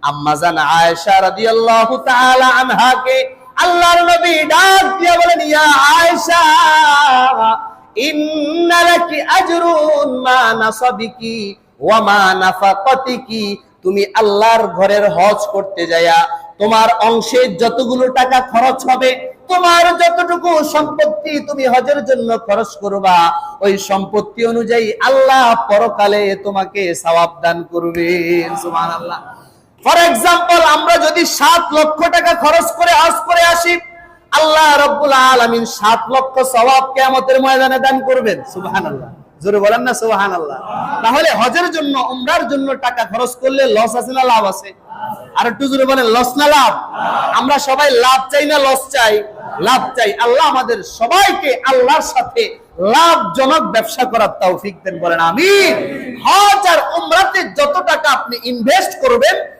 আম্মা জান আয়েশা রাদিয়াল্লাহু তাআলা আনহাকে আল্লাহর নবী ডাক দিয়ে বলেন, ইয়া আয়েশা ইন্না লাকি আজরুন মা নাসাবিকি ওয়া মা নাফাকাতিকি। তুমি আল্লাহর ঘরের হজ করতে যায়া তোমার অংশে যতগুলো টাকা খরচ হবে, তোমার যতটুকু সম্পত্তি তুমি হজের জন্য খরচ করবা, ওই সম্পত্তি অনুযায়ী আল্লাহ পরকালে তোমাকে সওয়াব দান করবেন। সুবহানাল্লাহ। ফর এক্সাম্পল, আমরা যদি 7 লক্ষ টাকা খরচ করে হজ করে আসি, আল্লাহ রাব্বুল আলামিন 7 লক্ষ সওয়াব কিয়ামতের ময়দানে দান করবেন। সুবহানাল্লাহ। জোরে বলেন না সুবহানাল্লাহ। তাহলে হজের জন্য, উমরার জন্য টাকা খরচ করলে লস আছে না লাভ আছে? আর একটু জোরে বলেন, লস না লাভ? আমরা সবাই লাভ চাই না লস চাই? লাভ চাই। আল্লাহ আমাদের সবাইকে আল্লাহর সাথে লাভজনক ব্যবসা করার তৌফিক দেন, বলেন আমিন। হজ আর উমরাতে যত টাকা আপনি ইনভেস্ট করবেন,